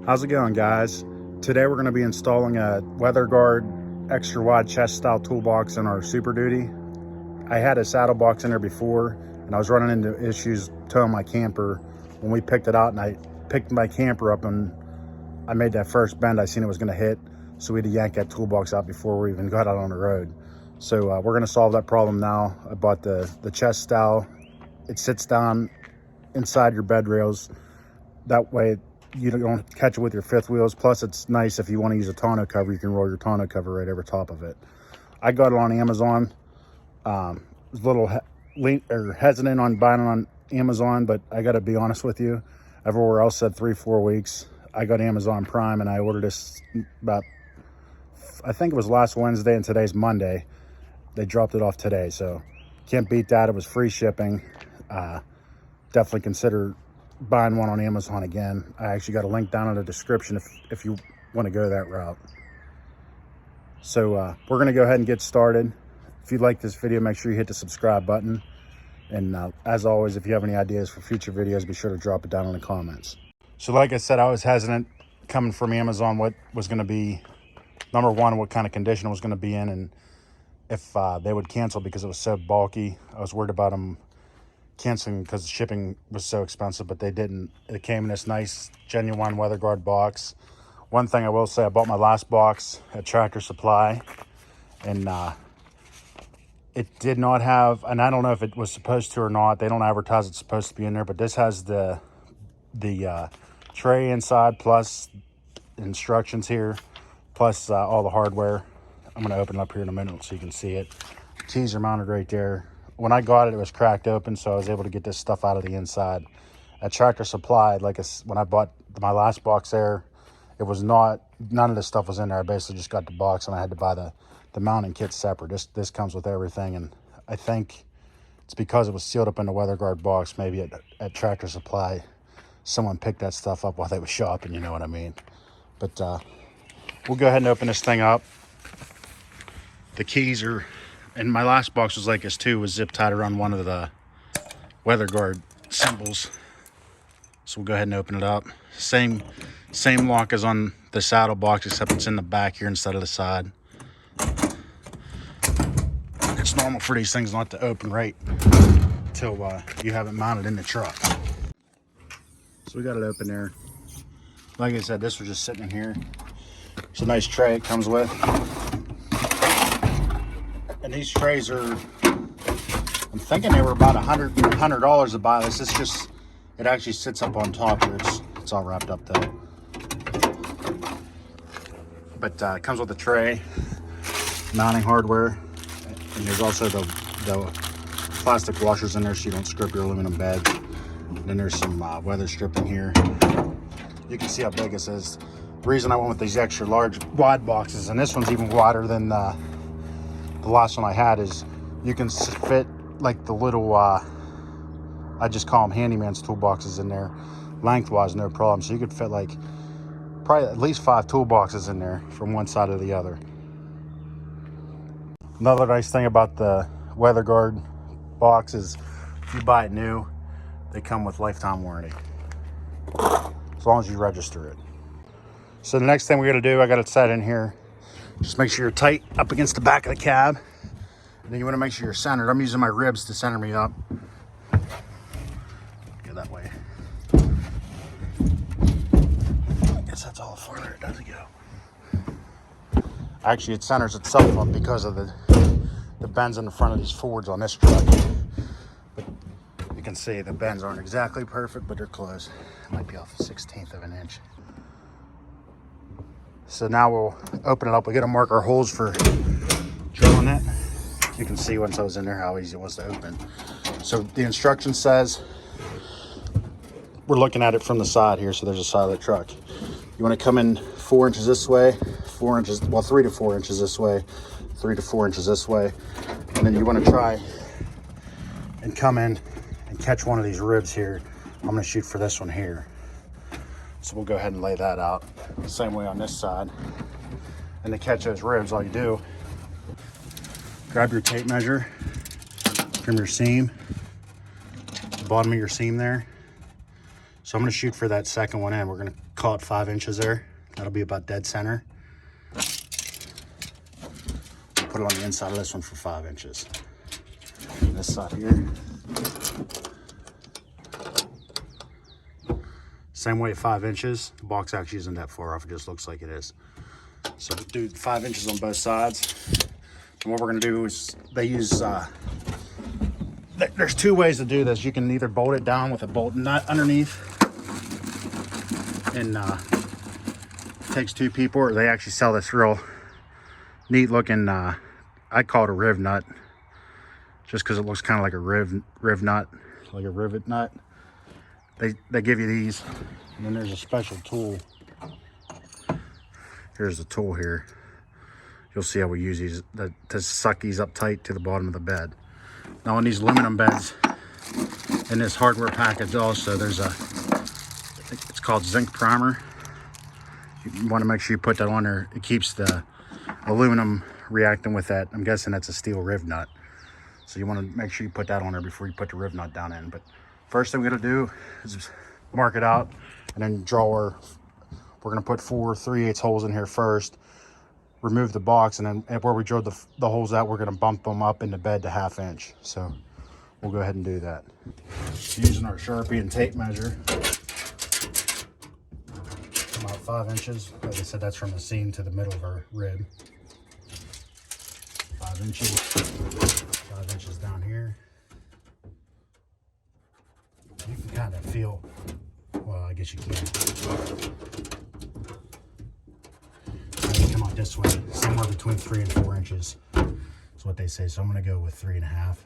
How's it going, guys? Today we're going to be installing a weather guard extra wide chest style toolbox in our Super Duty. I had a saddle box in there before and I was running into issues towing my camper when we picked it out, and I picked my camper up and I made that first bend. I seen it was going to hit, so we had to yank that toolbox out before we even got out on the road. So we're going to solve that problem now. I bought the chest style. It sits down inside your bed rails. That way you don't catch it with your fifth wheels. Plus it's nice if you want to use a tonneau cover, you can roll your tonneau cover right over top of it. I got it on Amazon. Was a little hesitant on buying it on Amazon, but I got to be honest with you, everywhere else said 3-4 weeks. I got Amazon Prime and I ordered this about, I think it was last Wednesday, and today's Monday. They dropped it off today, so can't beat that. It was free shipping. Definitely consider buying one on Amazon again. I actually got a link down in the description if you want to go that route. So we're going to go ahead and get started. If you like this video, make sure you hit the subscribe button. And as always, if you have any ideas for future videos, be sure to drop it down in the comments. So like I said, I was hesitant coming from Amazon what was going to be, number one, what kind of condition it was going to be in, and if they would cancel because it was so bulky. I was worried about them canceling because shipping was so expensive, but they didn't. It came in this nice, genuine weather guard box. One thing I will say, I bought my last box at Tractor Supply, and it did not have, and I don't know if it was supposed to or not. They don't advertise it's supposed to be in there, but this has the tray inside, plus instructions here, plus all the hardware. I'm going to open it up here in a minute so you can see it. Keys are mounted right there. When I got it, it was cracked open, so I was able to get this stuff out of the inside. At Tractor Supply, when I bought my last box there, it was not, none of this stuff was in there. I basically just got the box and I had to buy the mounting kit separate. This comes with everything, and I think it's because it was sealed up in the weather guard box. Maybe at Tractor Supply, someone picked that stuff up while they were shopping, you know what I mean? But we'll go ahead and open this thing up. The keys are, and my last box was like this too, was zip tied around one of the weather guard symbols. So we'll go ahead and open it up. Same lock as on the saddle box, except it's in the back here instead of the side. It's normal for these things not to open right until you have it mounted in the truck. So we got it open there. Like I said, this was just sitting in here. It's a nice tray it comes with. And these trays are, I'm thinking they were about $100 to buy this. It's just, it actually sits up on top here. It's all wrapped up though. But it comes with a tray, mounting hardware, and there's also the plastic washers in there so you don't scrape your aluminum bed. And then there's some weather stripping here. You can see how big this is. The reason I went with these extra large wide boxes, and this one's even wider than the last one I had, is you can fit like the little, I just call them handyman's toolboxes in there. Lengthwise, no problem. So you could fit like probably at least 5 toolboxes in there from one side to the other. Another nice thing about the weather guard box is if you buy it new, they come with lifetime warranty, as long as you register it. So the next thing we're gonna do, I got it set in here. Just make sure you're tight up against the back of the cab. And then you wanna make sure you're centered. I'm using my ribs to center me up. Go that way. I guess that's how far it does go. Actually, it centers itself up because of the bends in the front of these Fords on this truck. But you can see the bends aren't exactly perfect, but they're close. It might be off a 1/16 of an inch. So now we'll open it up. We got to mark our holes for drilling it. You can see once I was in there how easy it was to open. So the instruction says, we're looking at it from the side here, so there's a side of the truck. You want to come in 4 inches this way, 4 inches, well, 3 to 4 inches this way, 3 to 4 inches this way. And then you want to try and come in and catch one of these ribs here. I'm going to shoot for this one here. So we'll go ahead and lay that out. Same way on this side. And to catch those ribs, all you do, grab your tape measure from your seam, the bottom of your seam there. So I'm gonna shoot for that second one in. We're gonna call it 5 inches there. That'll be about dead center. Put it on the inside of this one for 5 inches. This side here. Same way, 5 inches. The box actually isn't that far off. It just looks like it is. So do 5 inches on both sides. And what we're gonna do is they use, there's 2 ways to do this. You can either bolt it down with a bolt nut underneath, and it takes 2 people, or they actually sell this real neat looking, I call it a riv nut, just because it looks kind of like a riv nut, like a rivet nut. They give you these, and then there's a special tool. Here's the tool here. You'll see how we use these to suck these up tight to the bottom of the bed. Now on these aluminum beds, in this hardware package also, there's it's called zinc primer. You want to make sure you put that on there. It keeps the aluminum reacting with that. I'm guessing that's a steel riv nut. So you want to make sure you put that on there before you put the riv nut down in. But first thing we're going to do is mark it out and then draw we're going to put 4 3/8 holes in here first, remove the box, and then where we drilled the holes out, we're going to bump them up in the bed to 1/2 inch. So we'll go ahead and do that. Using our Sharpie and tape measure, about 5 inches. Like I said, that's from the seam to the middle of our rib. 5 inches, 5 inches down here. You can kind of feel, well, I guess you can. Come out this way, somewhere between 3 and 4 inches. That's what they say. So I'm going to go with 3.5.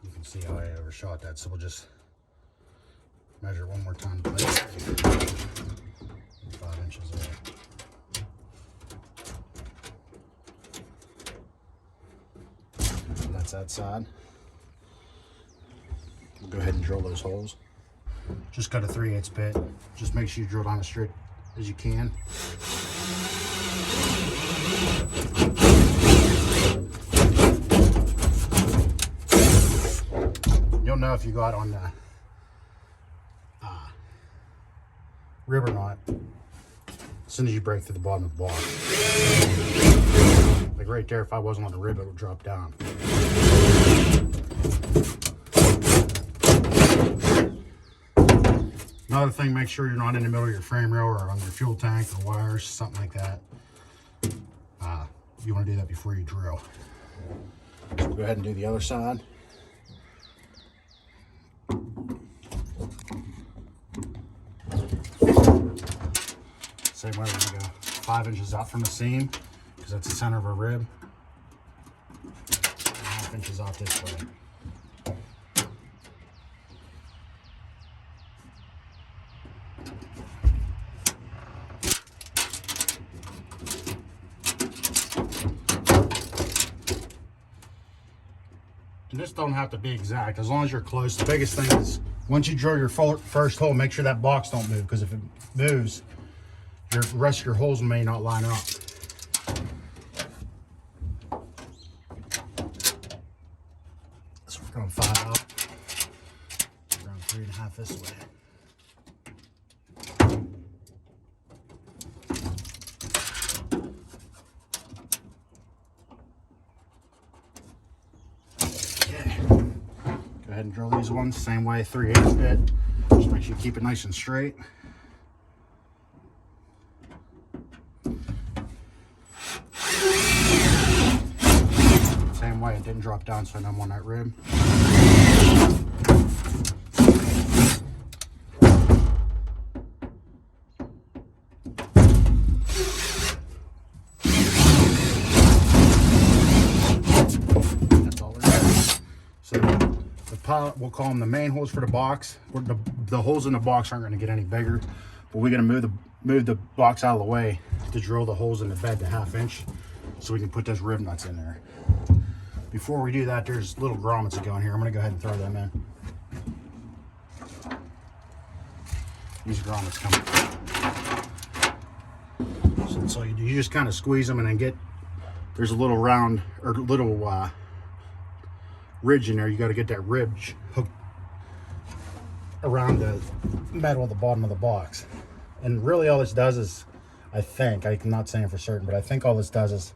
You can see how I overshot that. So we'll just measure one more time. 5 inches there. That's that side. We'll go ahead and drill those holes. Just cut a 3/8 bit. Just make sure you drill down as straight as you can. You'll know if you got on the rib or not as soon as you break through the bottom of the box. Like right there, if I wasn't on the rib, it would drop down. Another thing, make sure you're not in the middle of your frame rail or on your fuel tank or wires, something like that. You want to do that before you drill. So we'll go ahead and do the other side. Same way, we're going to go 5 inches out from the seam, because that's the center of our rib. 1/2 inches off this way. And this don't have to be exact, as long as you're close. The biggest thing is, once you drill your first hole, make sure that box don't move, because if it moves, the rest of your holes may not line up. So we're going 5 out, around 3.5 this way. Go ahead and drill these ones same way, 3/8 bit. Just make sure you keep it nice and straight. Same way, it didn't drop down, so I'm on that rib. We'll call them the main holes for the box. The holes in the box aren't going to get any bigger, but we're going to move the box out of the way to drill the holes in the bed to 1/2 inch, so we can put those rib nuts in there. Before we do that, there's little grommets that go in here. I'm going to go ahead and throw them in. These grommets come. So that's all you do. You just kind of squeeze them and then there's a little round or little ridge in there. You got to get that ridge hooked around the metal at the bottom of the box. And really all this does is, I think, I'm not saying for certain, but I think all this does is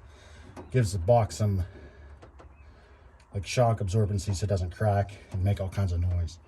gives the box some like shock absorbency so it doesn't crack and make all kinds of noise.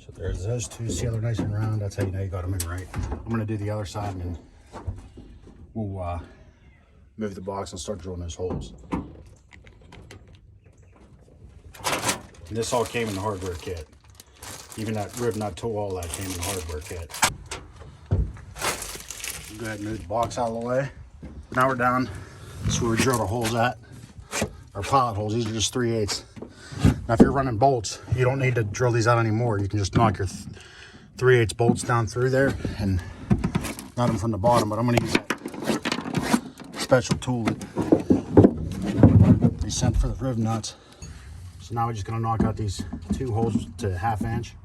So there's those two. See how they're nice and round? That's how you know you got them in right. I'm going to do the other side and then we'll move the box and start drilling those holes. And this all came in the hardware kit. Even that rib nut tool, all that came in the hardware kit. Go ahead and move the box out of the way. Now we're down. That's where we drilled our holes at. Our pilot holes. These are just 3/8. Now, if you're running bolts, you don't need to drill these out anymore. You can just knock your 3/8 bolts down through there and nut them from the bottom. But I'm going to use that special tool that they sent for the rib nuts. So now we're just going to knock out these two holes to 1/2 inch.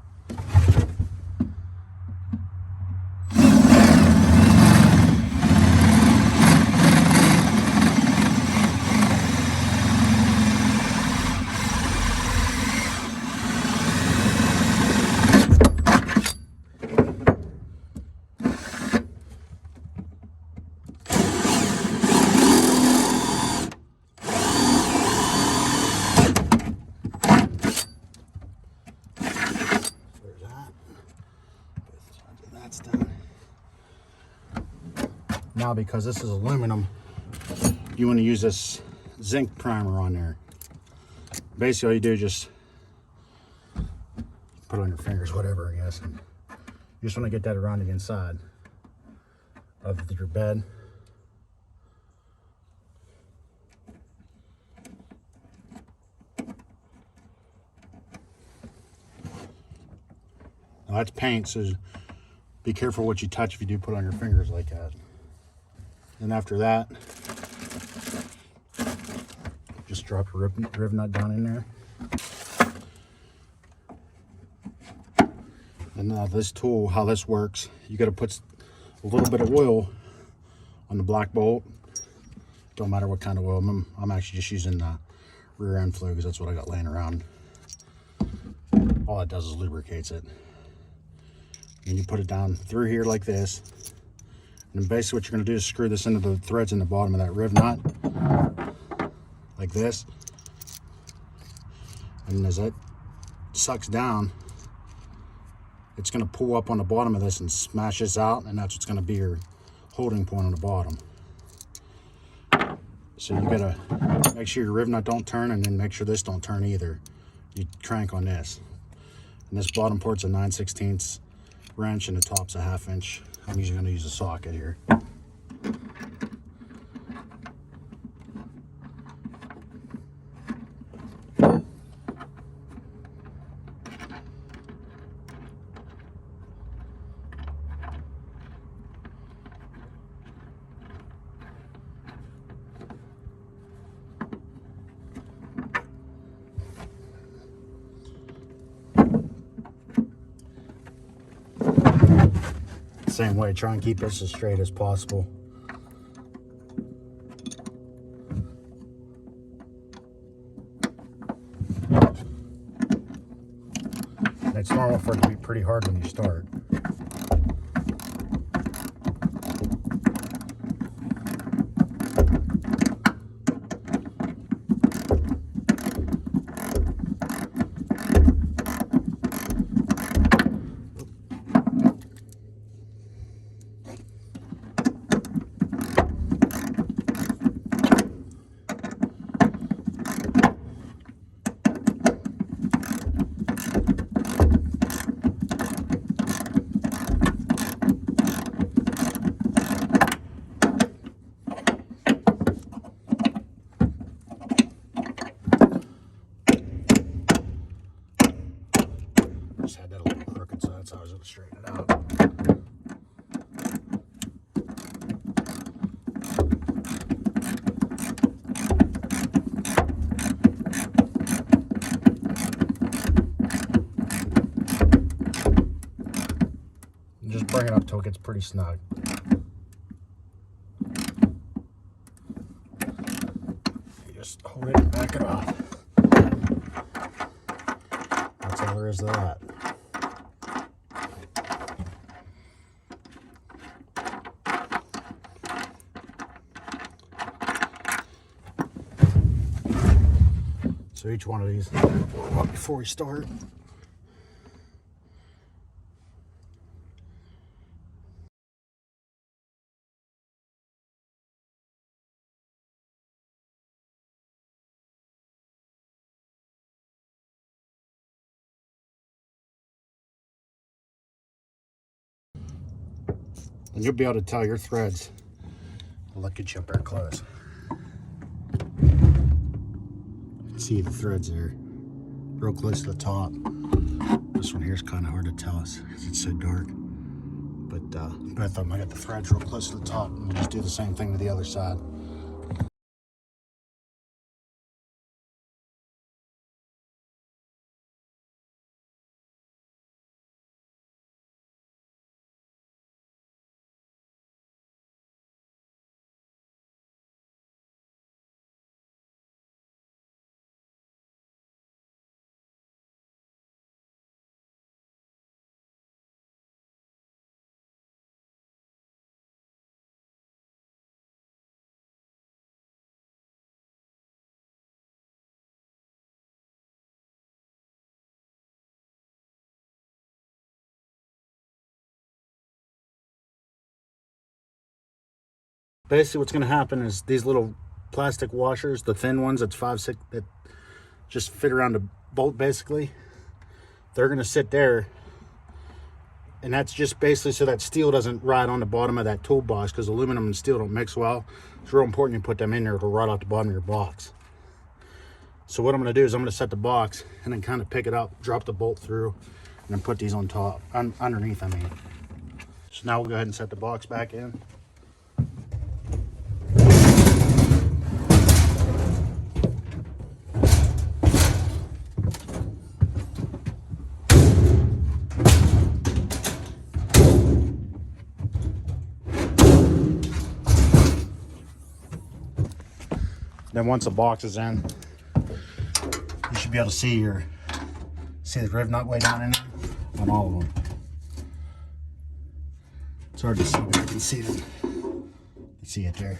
Now, because this is aluminum, you want to use this zinc primer on there. Basically, all you do is just put it on your fingers, whatever, I guess. And you just want to get that around the inside of your bed. Now, that's paint, so be careful what you touch if you do put it on your fingers like that. And after that, just drop a rib nut down in there. And now this tool, how this works, you got to put a little bit of oil on the black bolt. Don't matter what kind of oil. I'm actually just using the rear end fluid because that's what I got laying around. All it does is lubricates it. And you put it down through here like this. And basically what you're going to do is screw this into the threads in the bottom of that rib nut, like this. And as that sucks down, it's going to pull up on the bottom of this and smash this out, and that's what's going to be your holding point on the bottom. So you got to make sure your rib nut don't turn, and then make sure this don't turn either. You crank on this. And this bottom port's a 9/16 wrench, and the top's a 1/2 inch. I'm usually going to use a socket here. Same way, try and keep this as straight as possible. Next normal for it to be pretty hard when you start. Just had that a little crooked, so that's how I was going to straighten it out. And just bring it up till it gets pretty snug. You just hold it and back it off. That's all there is to that. So each one of these, before we start. And you'll be able to tell your threads. I'll look at you up there close. See the threads there, real close to the top. This one here is kind of hard to tell because it's so dark. But both of them, I got the threads real close to the top, and we'll just do the same thing to the other side. Basically what's going to happen is these little plastic washers, the thin ones that's 5/6, that just fit around the bolt basically, they're going to sit there, and that's just basically so that steel doesn't ride on the bottom of that toolbox, because aluminum and steel don't mix well. It's real important you put them in there to ride off the bottom of your box. So what I'm going to do is I'm going to set the box and then kind of pick it up, drop the bolt through, and then put these on top, underneath I mean. So now we'll go ahead and set the box back in. Then once the box is in, you should be able to see the riv nut way down in there on all of them. It's hard to see, but you can see it. You see it there.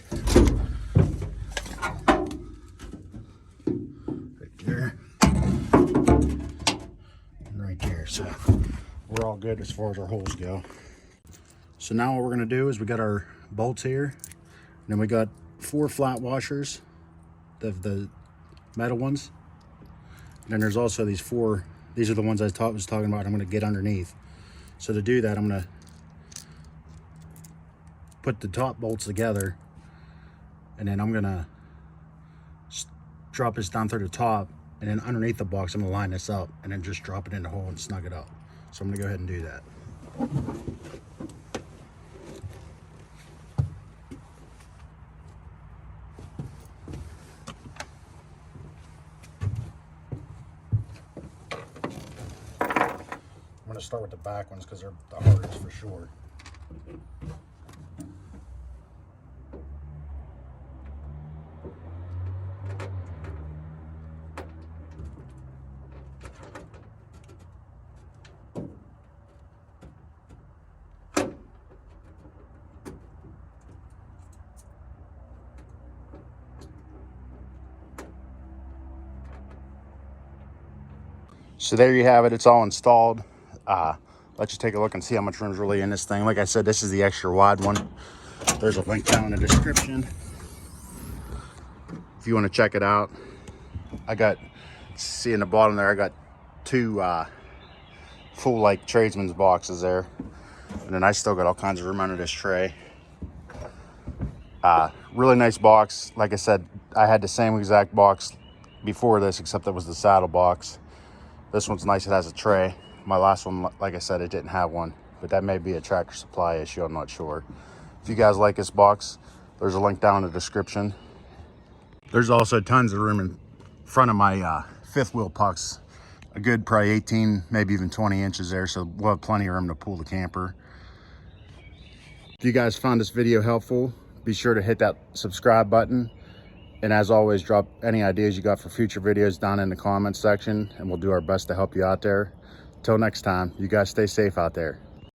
Right there. And right there. So we're all good as far as our holes go. So now what we're going to do is we got our bolts here. And then we got 4 flat washers. The metal ones, and then there's also these 4. These are the ones I was talking about. I'm going to get underneath. So to do that, I'm going to put the top bolts together, and then I'm going to drop this down through the top, and then underneath the box I'm going to line this up and then just drop it in the hole and snug it up. So I'm going to go ahead and do that. I'm going to start with the back ones because they're the hardest for sure. So there you have it. It's all installed. Let you take a look and see how much room's really in this thing. Like I said, this is the extra wide one. There's a link down in the description if you want to check it out. I got, see in the bottom there, I got two full like tradesman's boxes there, and then I still got all kinds of room under this tray. Really nice box. Like I said, I had the same exact box before this, except that was the saddle box. This one's nice. It has a tray. My last one, like I said, it didn't have one, but that may be a Tractor Supply issue. I'm not sure. If you guys like this box, there's a link down in the description. There's also tons of room in front of my fifth wheel pucks. A good probably 18, maybe even 20 inches there, so we'll have plenty of room to pull the camper. If you guys found this video helpful, be sure to hit that subscribe button. And as always, drop any ideas you got for future videos down in the comments section, and we'll do our best to help you out there. Till next time, you guys stay safe out there.